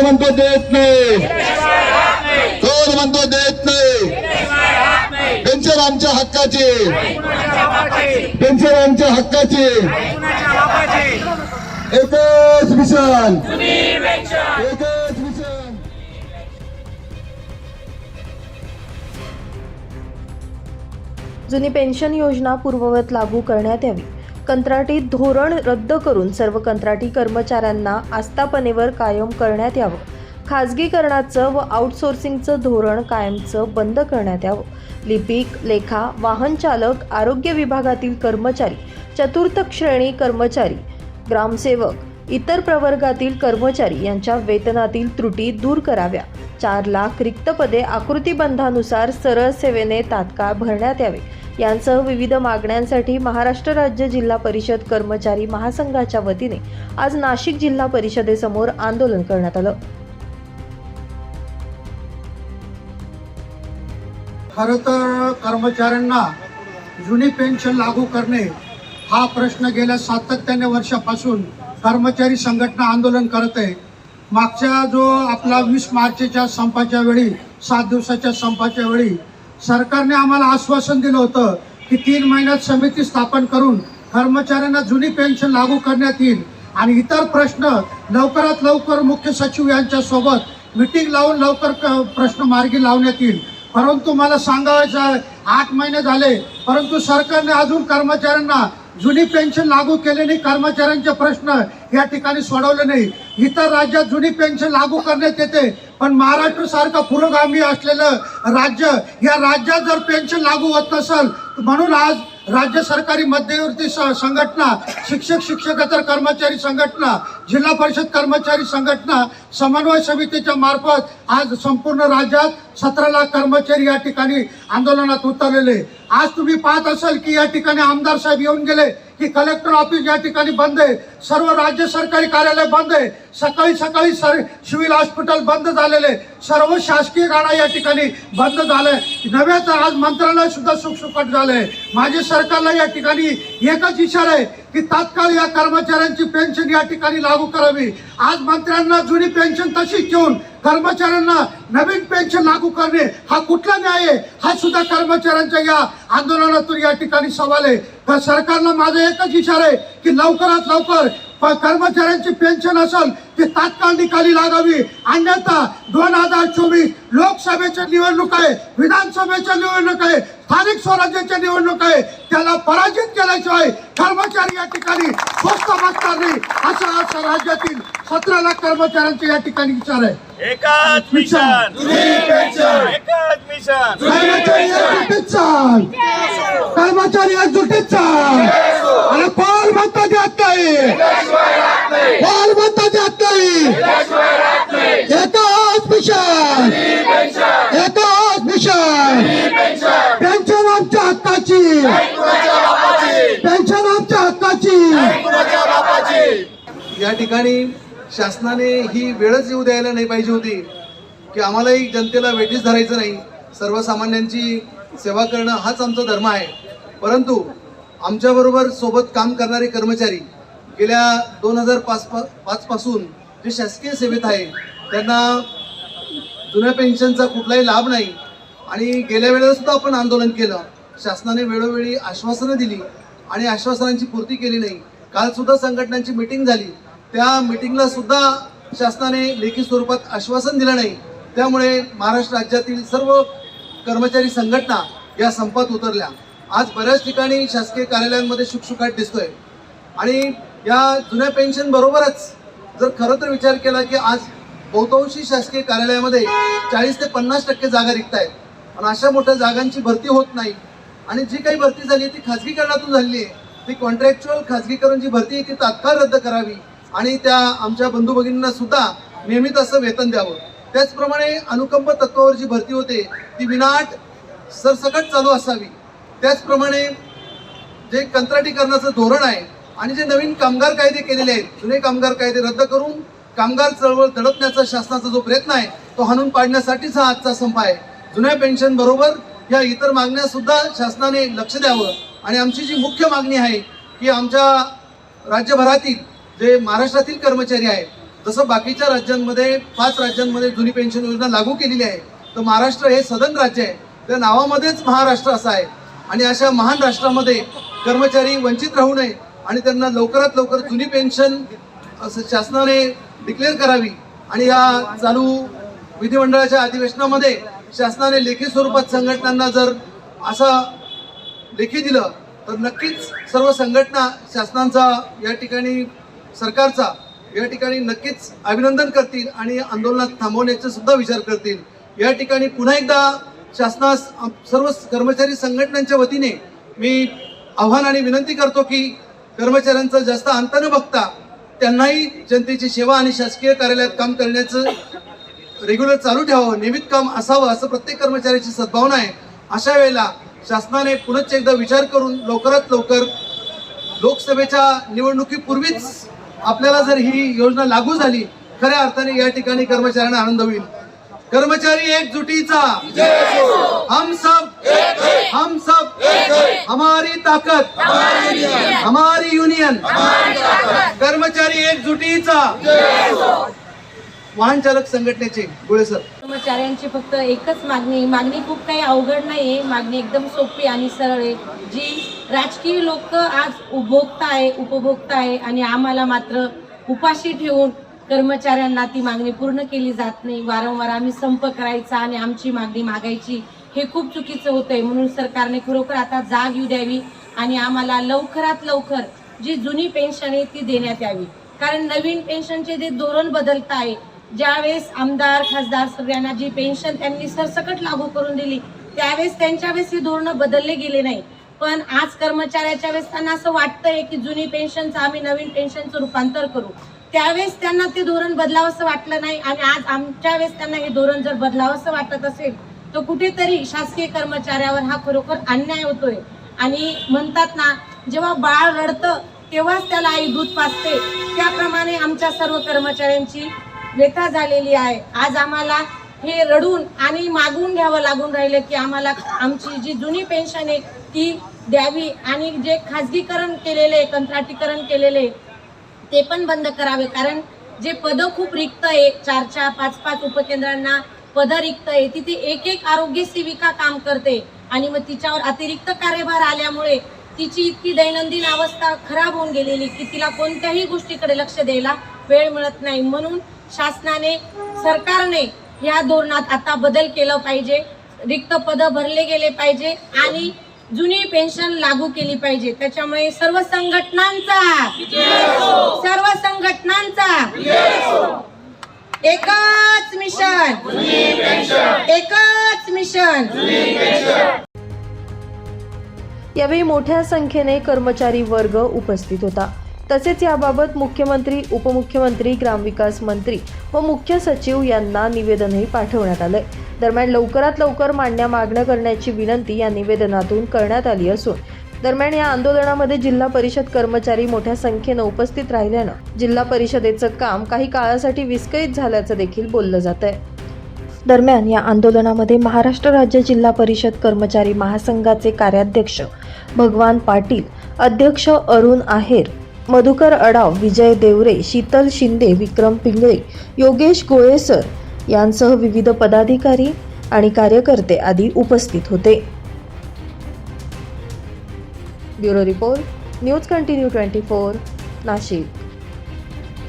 म्हणतो देत नाही, कोण म्हणतो देत नाही। पेन्शन आमच्या हक्काची, पेन्शन आमच्या हक्काची। एकच मिशन, एकच मिशन। जुनी पेन्शन योजना पूर्ववत लागू करण्यात यावी। कंत्राटी धोरण रद्द करून सर्व कंत्राटी कर्मचाऱ्यांना आस्थापनेवर कायम करण्यात यावं। खाजगीकरणाचं व आउटसोर्सिंगचं धोरण कायमचं बंद करण्यात यावं। लिपिक, लेखा, वाहन चालक, आरोग्य विभागातील कर्मचारी, चतुर्थ श्रेणी कर्मचारी, ग्रामसेवक, इतर प्रवर्गातील कर्मचारी यांच्या वेतनातील त्रुटी दूर कराव्या। 4 लाख रिक्त पदे आकृतीबंधानुसार सरळ सेवेने तात्काळ भरण्यात यावे। यांसह विविध मागण्यांसाठी महाराष्ट्र राज्य जिल्हा परिषद कर्मचारी महासंघाच्या वतीने आज नाशिक जिल्हा परिषदेसमोर आंदोलन करण्यात आलं। खरं तर कर्मचाऱ्यांना जुनी पेन्शन लागू करणे हा प्रश्न गेल्या सातत्याने वर्षापासून कर्मचारी संघटना आंदोलन करत आहे। मागच्या जो आपला 20 मार्चच्या संपाच्या वेळी 7 दिवसाच्या संपाच्या वेळी सरकारने आम्हाला आश्वासन दिलं होतं की 3 महिन्यात समिती स्थापन करून कर्मचाऱ्यांना जुनी पेन्शन लागू करण्यात येईल आणि इतर प्रश्न लवकरात लवकर मुख्य सचिव यांच्या सोबत मीटिंग लावून लवकर प्रश्न मार्गी लावण्यात येईल। परंतु मला सांगायचं आहे 8 महिने झाले परंतु सरकारने अजून कर्मचाऱ्यांना जुनी पेन्शन लागू केले नाही। कर्मचाऱ्यांचे प्रश्न या ठिकाणी सोडवले नाही। इतर राज्यात जुनी पेन्शन लागू करण्यात येते पण महाराष्ट्र सारखं पुरोगामी असलेलं राज्य या राज्यात जर पेन्शन लागू होत नसेल म्हणून आज राज्य सरकारी मध्यवर्ती संघटना, शिक्षकेतर कर्मचारी संघटना, जिल्हा परिषद कर्मचारी संघटना समन्वय समितीच्या मार्फत आज संपूर्ण राज्यात 17 लाख कर्मचारी या ठिकाणी आंदोलनात उतरलेले। आज तुम्ही पाहत असाल की या ठिकाणी आमदार साहेब येऊन गेले की कलेक्टर ऑफिस या ठिकाणी बंद आहे, सर्व राज्य सरकारी कार्यालय बंद आहे, सकाळी सिव्हिल हॉस्पिटल बंद झालेले, सर्व शासकीय गाड्या या ठिकाणी बंद झाले, नव्हे तर आज मंत्रालय सुद्धा सुखसुखट झाले। माझे सरकारला या ठिकाणी एकच इशारा आहे की तात्काळ या कर्मचाऱ्यांची पेन्शन या ठिकाणी लागू करावी। आज मंत्र्यांना जुनी पेन्शन तशीच ठेवून कर्मचाऱ्यांना नवीन पेन्शन लागू करणे हा कुठला न्याय आहे हा सुद्धा कर्मचाऱ्यांच्या या आंदोलनातून या ठिकाणी सवाल आहे। तर सरकारला माझा एकच इशारा आहे की लवकरात लवकर कर्मचाऱ्यांची पेन्शन असेल ती तात्काळ निकाली लागावी, अन्यथा 2024 लोकसभेच्या निवडणूक आहे, विधानसभेच्या निवडणूक आहे, स्थानिक स्वराज्याच्या निवडणूक आहे, त्याला पराजित केल्याशिवाय कर्मचारी या ठिकाणी स्वस्त बसणार नाही असं आज राज्यातील 17 लाख कर्मचाऱ्यांचे या ठिकाणी विचार आहे। एकच मिशन, एकच मिशन, कर्मचारी एकजुटीचा आणि कोण म्हणता देत नाही, कोण म्हणता देत नाही। एकच मिशन, एकच मिशन, पेन्शन आमच्या हक्काची, पेन्शन आमच्या हक्काची। या ठिकाणी शासनाने ही वेळच येऊ द्यायला नाही पाहिजे होती की आम्हालाही जनतेला वेठीस धरायचं नाही, सर्वसामान्यांची सेवा करणं हाच आमचा धर्म आहे। परंतु आमच्याबरोबर सोबत काम करणारे कर्मचारी गेल्या 2005 पासून जे शासकीय सेवेत आहे त्यांना जुन्या पेन्शनचा कुठलाही लाभ नाही आणि गेल्या वेळेला सुद्धा आपण आंदोलन केलं, शासनाने वेळोवेळी आश्वासनं दिली आणि आश्वासनांची पूर्ती केली नाही। काल सुद्धा संघटनांची मीटिंग झाली, त्या मीटिंगला सुद्धा शासनाने लेखी स्वरूपात आश्वासन दिलं नाही। त्यामुळे महाराष्ट्र राज्यातील सर्व कर्मचारी संघटना या संपात उतरल्या। आज बऱ्याच ठिकाणी शासकीय कार्यालयांमध्ये शुकशुकाट दिसतोय आणि या जुन्या पेन्शन बरोबरच जर खरं तर विचार केला की आज बहुतांशी शासकीय कार्यालयामध्ये 40 ते 50% जागा रिक्त आहेत आणि अशा मोठ्या जागांची भरती होत नाही आणि जी काही भरती झाली ती खाजगीकरणातून झाली आहे, ती कॉन्ट्रॅक्च्युअल खाजगीकरण जी भरती आहे ती तात्काळ रद्द करावी आणि त्या आमच्या बंधू भगिनींना सुद्धा नियमित असं वेतन द्यावं। त्याचप्रमाणे अनुकंप तत्वावर जी भरती होते ती विनाट सरसकट चालू असावी। त्याचप्रमाणे जे कंत्राटीकरणाचं धोरण आहे आणि जे नवीन कामगार कायदे केलेले आहेत, जुने कामगार कायदे रद्द करून कामगार चळवळ दडपण्याचा शासनाचा जो प्रयत्न आहे तो हाणून पाडण्यासाठीच हा आजचा संप आहे। जुन्या पेन्शन बरोबर या इतर मागण्या सुद्धा शासनाने लक्ष द्यावं आणि आमची जी मुख्य मागणी आहे की आमच्या राज्यभरातील जे महाराष्ट्रातील कर्मचारी आहेत जसं बाकीच्या राज्यांमध्ये 5 राज्यांमध्ये जुनी पेन्शन योजना लागू केलेली आहे, तर महाराष्ट्र हे सदन राज्य आहे, त्या नावामध्येच महाराष्ट्र असं आहे. आणि अशा महान राष्ट्रामध्ये कर्मचारी वंचित राहू नये आणि त्यांना लवकरात लवकर जुनी पेन्शन शासनाने डिक्लेअर करावी. आणि या चालू विधिमंडळाच्या अधिवेशनामध्ये शासनाने लेखी स्वरूपात संघटनांना जर असं लेखी दिलं तर नक्कीच सर्व संघटना शासनाचा या ठिकाणी सरकारचा या ठिकाणी नक्कीच अभिनंदन करतील आणि आंदोलनात थांबवण्याचा सुद्धा विचार करतील. या ठिकाणी पुन्हा एकदा शासनास सर्व कर्मचारी संघटनांच्या वतीने मी आव्हान आणि विनंती करतो की कर्मचाऱ्यांचा जास्त अंत न बघता त्यांनाही जनतेची सेवा आणि शासकीय कार्यालयात काम करण्याचं रेग्युलर चालू ठेवावं, नियमित काम असावं असं प्रत्येक कर्मचाऱ्याची सद्भावना आहे. अशा वेळेला शासनाने पुनश्च एकदा विचार करून लवकरात लवकर लोकसभेच्या निवडणुकीपूर्वीच आपल्याला जर ही योजना लागू झाली, खऱ्या अर्थाने या ठिकाणी कर्मचाऱ्यांना आनंद होईल. कर्मचारी एकजुटीचा हम सब हमारी ताकद हमारी युनियन. कर्मचारी एकजुटीचा. वाहन चालक संघटनेचे गुळे सर. कर्मचाऱ्यांची फक्त एकच मागणी खूप काही अवघड नाहीये. मागणी एकदम सोपी आणि सरळ आहे, जी राजकीय लोक आज उपभोक्ता आहे आणि आम्हाला मात्र उपाशी ठेवून कर्मचाऱ्यांना ती मागणी पूर्ण केली जात नाही. वारंवार आम्ही संप करायचा आणि आमची मागणी मागायची, हे खूप चुकीचं होतंय. म्हणून सरकारने खरोखर आता जाग येऊ द्यावी आणि आम्हाला लवकरात लवकर जी जुनी पेन्शन आहे ती देण्यात यावी. कारण नवीन पेन्शनचे जे धोरण बदलत आहे, ज्यावेळेस आमदार खासदार सगळ्यांना जी पेन्शन त्यांनी सरसकट लागू करून दिली, त्यावेळेस त्यांच्या वेळेस हे धोरण बदलले गेले नाही. पण आज कर्मचाऱ्याच्या वेळेस त्यांना असं वाटतंय की जुनी पेन्शनचं आम्ही नवीन पेन्शनचं रूपांतर करू, त्यावेळेस त्यांना ते धोरण बदलावंसं वाटलं नाही. आणि आज आमच्या वेळेस त्यांना हे धोरण जर बदलावंसं वाटत असेल तर कुठेतरी शासकीय कर्मचाऱ्यावर हा खरोखर अन्याय होतोय. आणि म्हणतात ना, जेव्हा बाळ रडतं तेव्हाच त्याला आई दूध पाजते, त्याप्रमाणे आमच्या सर्व कर्मचाऱ्यांची व्यथा झालेली आहे. आज आम्हाला हे रडून आणि मागून घ्यावं लागून राहिलं की आम्हाला आमची जी जुनी पेन्शन आहे ती द्यावी आणि जे खाजगीकरण केलेले कंत्राटीकरण केलेले ते पण बंद करावे. कारण जे पदं खूप रिक्त आहे, 4-4, 5-5 उपकेंद्रांना पदं रिक्त आहे, तिथे एक आरोग्य सेविका काम करते आणि मग तिच्यावर अतिरिक्त कार्यभार आल्यामुळे तिची इतकी दैनंदिन अवस्था खराब होऊन गेलेली की तिला कोणत्याही गोष्टीकडे लक्ष द्यायला वेळ मिळत नाही. म्हणून शासनाने सरकारने या धोरणात आता बदल केला पाहिजे, रिक्त पदं भरले गेले पाहिजे आणि जुनी पेन्शन लागू केली पाहिजे. त्याच्यामुळे सर्व संघटनांचा एकच मिशन. यावेळी मोठ्या संख्येने कर्मचारी वर्ग उपस्थित होता. तसेच याबाबत मुख्यमंत्री, उपमुख्यमंत्री, ग्रामविकास मंत्री व मुख्य सचिव यांना निवेदनही पाठवण्यात आले. दरम्यान लवकरात लवकर मागण्या करण्याची विनंती या निवेदनातून करण्यात आली असून दरम्यान या आंदोलनामध्ये जिल्हा परिषद कर्मचारी मोठ्या संख्येनं उपस्थित राहिल्यानं जिल्हा परिषदेचं काम काही काळासाठी विस्कळीत झाल्याचं देखील बोललं जात आहे. दरम्यान या आंदोलनामध्ये महाराष्ट्र राज्य जिल्हा परिषद कर्मचारी महासंघाचे कार्याध्यक्ष भगवान पाटील, अध्यक्ष अरुण आहेर, मधुकर अडाव, विजय देवरे, शीतल शिंदे, विक्रम पिंगळे, योगेश गोळेसर यांसह विविध पदाधिकारी आणि कार्यकर्ते आदी उपस्थित होते. Bureau report, news continue 24, Nashik.